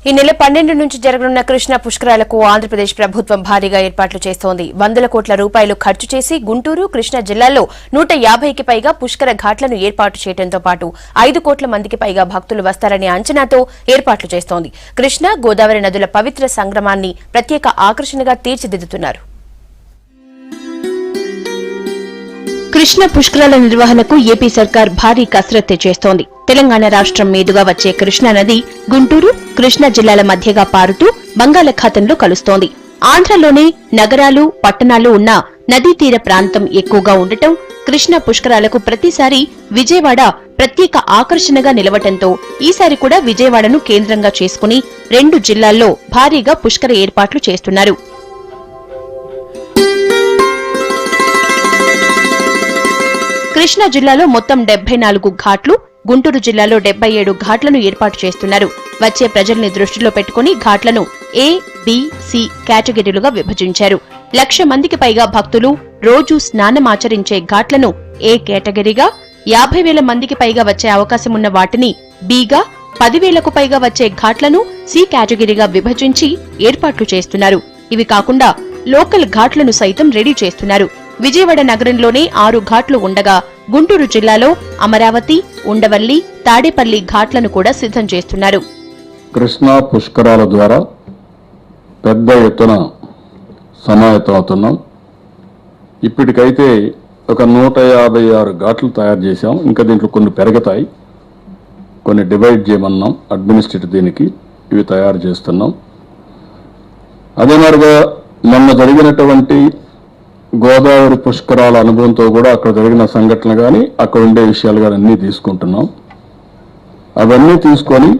ఈ నెల 12 నుంచి జరగనున్న కృష్ణా పుష్కరాలకు ఆంధ్రప్రదేశ్ ప్రభుత్వం భారీగా ఏర్పాట్లు చేస్తోంది. 100 కోట్ల రూపాయలు ఖర్చు చేసి గుంటూరు, కృష్ణా జిల్లాల్లో 150కి పైగా పుష్కర ఘాట్లను ఏర్పాటు చేయడంతో పాటు 5 కోట్ల మందికి పైగా భక్తులు వస్తారనే అంచనాతో ఏర్పాట్లు చేస్తోంది. కృష్ణా, గోదావరి నదుల పవిత్ర సంగమాన్ని ప్రత్యేక ఆకర్షణగా తీర్చిదిద్దుతున్నారు. కృష్ణ పుష్కరాల నిర్వహణకు ఏపీ సర్కార్ భారీ కసరత్తు చేస్తోంది. తెలంగాణ రాష్ట్రం మీదుగా వచ్చే కృష్ణా నది గుంటూరు, కృష్ణా జిల్లాల మధ్యగా పారుతూ బంగాళాఖాతంలో కలుస్తోంది. ఆంధ్రలోని నగరాలు, పట్టణాలు ఉన్న నదీ తీర ప్రాంతం ఎక్కువగా ఉండటం, కృష్ణా పుష్కరాలకు ప్రతిసారి విజయవాడ ప్రత్యేక ఆకర్షణగా నిలవటంతో ఈసారి కూడా విజయవాడను కేంద్రంగా చేసుకుని 2 జిల్లాల్లో భారీగా పుష్కర ఏర్పాట్లు చేస్తున్నారు. కృష్ణా జిల్లాలో మొత్తం 74 ఘాట్లు, గుంటూరు జిల్లాలో 77 ఘాట్లను ఏర్పాటు చేస్తున్నారు. వచ్చే ప్రజల్ని దృష్టిలో పెట్టుకుని ఘాట్లను ఏ, బి, సి కేటగిరీలుగా విభజించారు. 1,00,000 మందికి పైగా భక్తులు రోజూ స్నానమాచరించే ఘాట్లను ఏ కేటగిరీగా, 50,000 మందికి పైగా వచ్చే అవకాశమున్న వాటిని బిగా, 10,000కు పైగా వచ్చే ఘాట్లను సి కేటగిరీగా విభజించి ఏర్పాట్లు చేస్తున్నారు. ఇవి కాకుండా లోకల్ ఘాట్లను సైతం రెడీ చేస్తున్నారు. విజయవాడ నగరంలోనే 6 ఘాట్లు ఉండగా గుంటూరు జిల్లాలో అమరావతి, ఉండవల్లి, తాడేపల్లి ఘాట్లను కూడా సిద్ధం చేస్తున్నారు. కృష్ణా పుష్కరాల ద్వారా పెద్ద ఎత్తున సమాయత్తమవుతున్నాం. ఇప్పటికైతే ఒక 156 ఘాట్లు తయారు చేశాం. ఇంకా దీంట్లో కొన్ని పెరుగుతాయి, కొన్ని డివైడ్ చేయమన్నాం అడ్మినిస్ట్రేటివ్. దీనికి ఇవి తయారు చేస్తున్నాం. అదే మరిగా మొన్న జరిగినటువంటి గోదావరి పుష్కరాల అనుభవంతో కూడా అక్కడ జరిగిన సంఘటనలు కానీ, అక్కడ ఉండే విషయాలు కానీ అన్నీ తీసుకుంటున్నాం. అవన్నీ తీసుకొని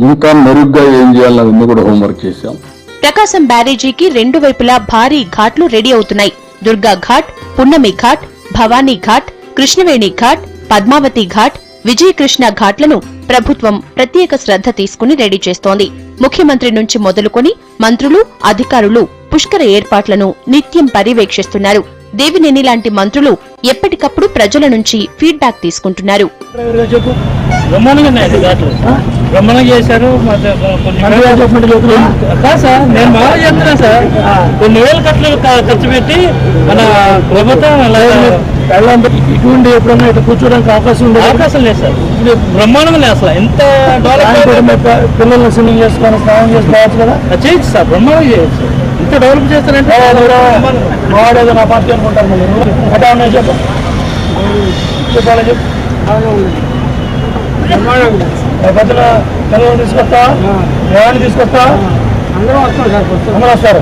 ఇంకా మెరుగ్గా ఏం చేయాలని అవన్నీ కూడా హోంవర్క్ చేశాం. ప్రకాశం బ్యారేజీకి 2 వైపులా భారీ ఘాట్లు రెడీ అవుతున్నాయి. దుర్గా ఘాట్, పున్నమి ఘాట్, భవానీ ఘాట్, కృష్ణవేణి ఘాట్, పద్మావతి ఘాట్, విజయకృష్ణ ఘాట్లను ప్రభుత్వం ప్రత్యేక శ్రద్ధ తీసుకుని రెడీ చేస్తోంది. ముఖ్యమంత్రి నుంచి మొదలుకొని మంత్రులు, అధికారులు పుష్కర ఏర్పాట్లను నిత్యం పర్యవేక్షిస్తున్నారు. దేవినేని లాంటి మంత్రులు ఎప్పటికప్పుడు ప్రజల నుంచి ఫీడ్బ్యాక్ తీసుకుంటున్నారు. నేను బాగా చెప్తున్నా సార్, కొన్ని వేల కట్లు ఖర్చు పెట్టి మన ప్రభుత్వం ఇటువంటి ఎప్పుడన్నా ఇట్లా కూర్చోడానికి అవకాశం లేదు సార్. ఇది బ్రహ్మాండంగా లేదు అసలు. ఎంత డెవలప్ పిల్లల్ని స్విమ్మింగ్ చేసుకొని స్నానం చేసుకోవచ్చు కదా, చేయొచ్చు సార్, బ్రహ్మాండంగా చేయొచ్చు. ఇంత డెవలప్ చేస్తారంటే మావాడేదో నా పార్టీ అనుకుంటారు. మీరు అట్లా ఉన్నాయి చెప్పు, చెప్పాలి చెప్పు. పెద్దల పిల్లలు తీసుకొస్తా, ఏమైనా తీసుకొస్తా, అందరూ వస్తారు.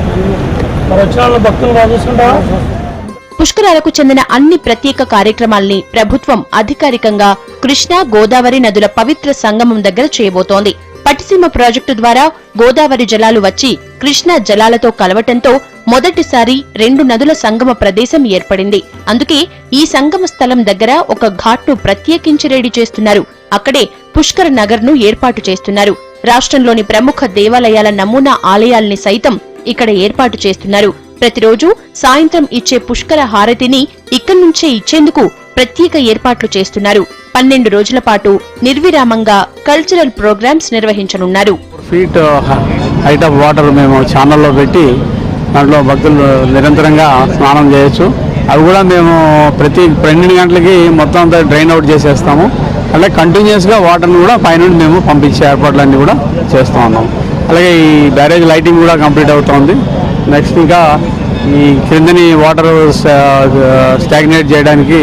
మరి వచ్చిన వాళ్ళు భక్తులు బాగా చూసుకుంటా. పుష్కరాలకు చెందిన అన్ని ప్రత్యేక కార్యక్రమాల్ని ప్రభుత్వం అధికారికంగా కృష్ణా, గోదావరి నదుల పవిత్ర సంగమం దగ్గర చేయబోతోంది. పట్టిసీమ ప్రాజెక్టు ద్వారా గోదావరి జలాలు వచ్చి కృష్ణా జలాలతో కలవటంతో మొదటిసారి 2 నదుల సంగమ ప్రదేశం ఏర్పడింది. అందుకే ఈ సంగమ స్థలం దగ్గర ఒక ఘాట్ను ప్రత్యేకించి రెడీ చేస్తున్నారు. అక్కడే పుష్కర నగర్ ను ఏర్పాటు చేస్తున్నారు. రాష్ట్రంలోని ప్రముఖ దేవాలయాల నమూనా ఆలయాల్ని సైతం ఇక్కడ ఏర్పాటు చేస్తున్నారు. ప్రతిరోజు సాయంత్రం ఇచ్చే పుష్కర హారతిని ఇక్కడి నుంచే ఇచ్చేందుకు ప్రత్యేక ఏర్పాట్లు చేస్తున్నారు. 12 రోజుల పాటు నిర్విరామంగా కల్చరల్ ప్రోగ్రామ్స్ నిర్వహించనున్నారు. ఫీట్ హైట్ ఆఫ్ వాటర్ మేము ఛానల్లో పెట్టి దాంట్లో భక్తులు నిరంతరంగా స్నానం చేయొచ్చు. అవి కూడా మేము ప్రతి 12 గంటలకి మొత్తం అంతా డ్రైన్ అవుట్ చేసేస్తాము. అలాగే కంటిన్యూస్గా వాటర్ని కూడా పైనుండి మేము పంపించే ఏర్పాట్లన్నీ కూడా చేస్తూ ఉన్నాం. అలాగే ఈ బ్యారేజ్ లైటింగ్ కూడా కంప్లీట్ అవుతుంది. నెక్స్ట్ ఇంకా ఈ క్రిందని వాటర్ స్టాగ్నేట్ చేయడానికి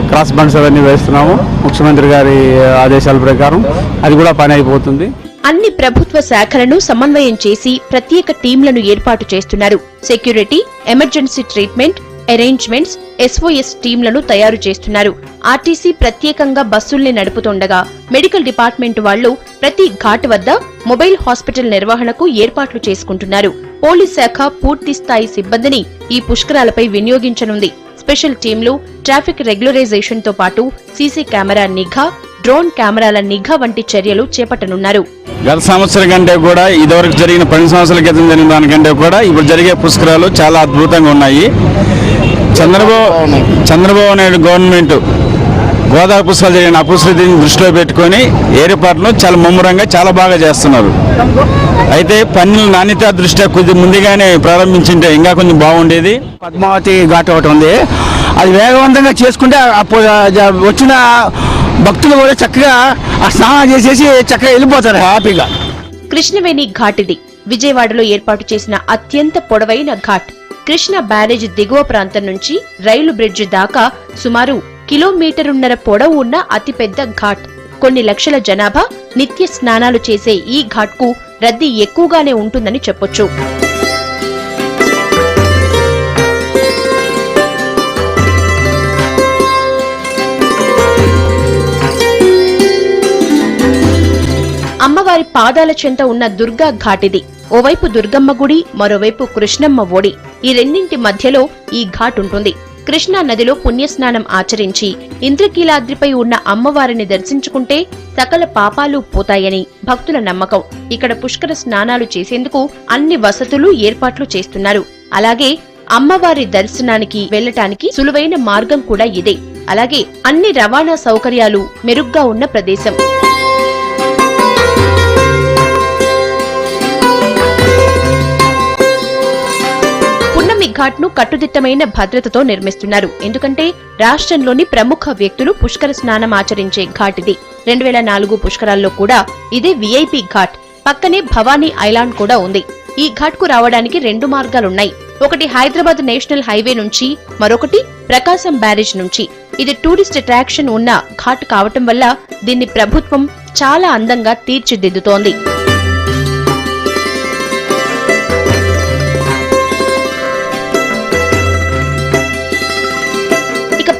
క్రాస్ బండ్స్ అవన్నీ వేస్తున్నాము. ముఖ్యమంత్రి గారి ఆదేశాల ప్రకారం అది కూడా పని అయిపోతుంది. అన్ని ప్రభుత్వ శాఖలను సమన్వయం చేసి ప్రత్యేక టీంలను ఏర్పాటు చేస్తున్నారు. Security, emergency treatment, arrangements, SOS టీంలను తయారు చేస్తున్నారు. ఆర్టీసీ ప్రత్యేకంగా బస్సుల్ని నడుపుతుండగా మెడికల్ డిపార్ట్మెంట్ వాళ్లు ప్రతి ఘాట్ వద్ద మొబైల్ హాస్పిటల్ నిర్వహణకు ఏర్పాట్లు చేసుకుంటున్నారు. పోలీస్ శాఖ పూర్తి స్థాయి సిబ్బందిని ఈ పుష్కరాలపై వినియోగించనుంది. స్పెషల్ టీంలు, ట్రాఫిక్ రెగ్యులరైజేషన్ తో పాటు సీసీ కెమెరా నిఘా, డ్రోన్ కెమెరాల నిఘా వంటి చర్యలు చేపట్టనున్నారు. గత సంవత్సరం కంటే కూడా ఇదివరకు జరిగిన 10 సంవత్సరాల క్రితం జరిగిన దానికంటే కూడా ఇప్పుడు జరిగే పుష్కరాలు చాలా అద్భుతంగా ఉన్నాయి. చంద్రబాబు నాయుడు గవర్నమెంట్ గోదావరి పుష్కరాలు జరిగిన అపశృతిని దృష్టిలో పెట్టుకొని ఏర్పాట్లు చాలా ముమ్మరంగా చాలా బాగా చేస్తున్నారు. అయితే పన్నుల నాణ్యత దృష్ట్యా కొద్ది ముందుగానే ప్రారంభించింటే ఇంకా కొంచెం బాగుండేది. పద్మావతి ఘాట్ ఒకటి ఉంది, అది వేగవంతంగా చేసుకుంటే వచ్చిన భక్తులు కూడా చక్కగా ఆ స్నానం చేసేసి చక్కగా వెళ్ళిపోతారు హ్యాపీగా. కృష్ణవేణి ఘాట్ ఇది విజయవాడలో ఏర్పాటు చేసిన అత్యంత పొడవైన ఘాట్. కృష్ణ బ్యారేజ్ దిగువ ప్రాంతం నుంచి రైలు బ్రిడ్జ్ దాకా సుమారు 1.5 కిలోమీటర్ల పొడవు ఉన్న అతిపెద్ద ఘాట్. కొన్ని లక్షల జనాభా నిత్య స్నానాలు చేసే ఈ ఘాట్కు రద్దీ ఎక్కువగానే ఉంటుందని చెప్పొచ్చు. అమ్మవారి పాదాల చెంత ఉన్న దుర్గా ఘాటిది. ఓవైపు దుర్గమ్మ గుడి, మరోవైపు కృష్ణమ్మ ఒడి. ఈ రెండింటి మధ్యలో ఈ ఘాట్ ఉంటుంది. కృష్ణా నదిలో పుణ్యస్నానం ఆచరించి ఇంద్రకీలాద్రిపై ఉన్న అమ్మవారిని దర్శించుకుంటే సకల పాపాలు పోతాయని భక్తుల నమ్మకం. ఇక్కడ పుష్కర స్నానాలు చేసేందుకు అన్ని వసతులు ఏర్పాట్లు చేస్తున్నారు. అలాగే అమ్మవారి దర్శనానికి వెళ్లటానికి సులువైన మార్గం కూడా ఇదే. అలాగే అన్ని రవాణా సౌకర్యాలు మెరుగ్గా ఉన్న ప్రదేశం. ఘాట్ ను కట్టుదిట్టమైన భద్రతతో నిర్మిస్తున్నారు. ఎందుకంటే రాష్ట్రంలోని ప్రముఖ వ్యక్తులు పుష్కర స్నానం ఆచరించే ఘాట్ ఇది. 2004 పుష్కరాల్లో కూడా ఇదే విఐపి ఘాట్. పక్కనే భవానీ ఐలాండ్ కూడా ఉంది. ఈ ఘాట్ కు రావడానికి 2 మార్గాలున్నాయి. ఒకటి హైదరాబాద్ నేషనల్ హైవే నుంచి, మరొకటి ప్రకాశం బ్యారేజ్ నుంచి. ఇది టూరిస్ట్ అట్రాక్షన్ ఉన్న ఘాట్ కావటం వల్ల దీన్ని ప్రభుత్వం చాలా అందంగా తీర్చిదిద్దుతోంది.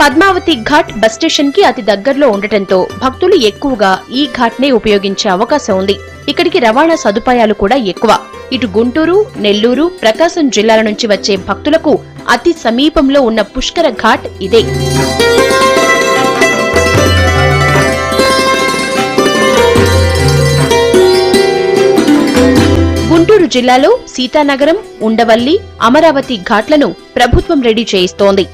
పద్మావతి ఘాట్ బస్ స్టేషన్ కి అతి దగ్గరలో ఉండటంతో భక్తులు ఎక్కువగా ఈ ఘాట్ నే ఉపయోగించే అవకాశం ఉంది. ఇక్కడికి రవాణా సదుపాయాలు కూడా ఎక్కువ. ఇటు గుంటూరు, నెల్లూరు, ప్రకాశం జిల్లాల నుంచి వచ్చే భక్తులకు అతి సమీపంలో ఉన్న పుష్కర ఘాట్ ఇదే. గుంటూరు జిల్లాలో సీతానగరం, ఉండవల్లి, అమరావతి ఘాట్లను ప్రభుత్వం రెడీ చేయిస్తోంది.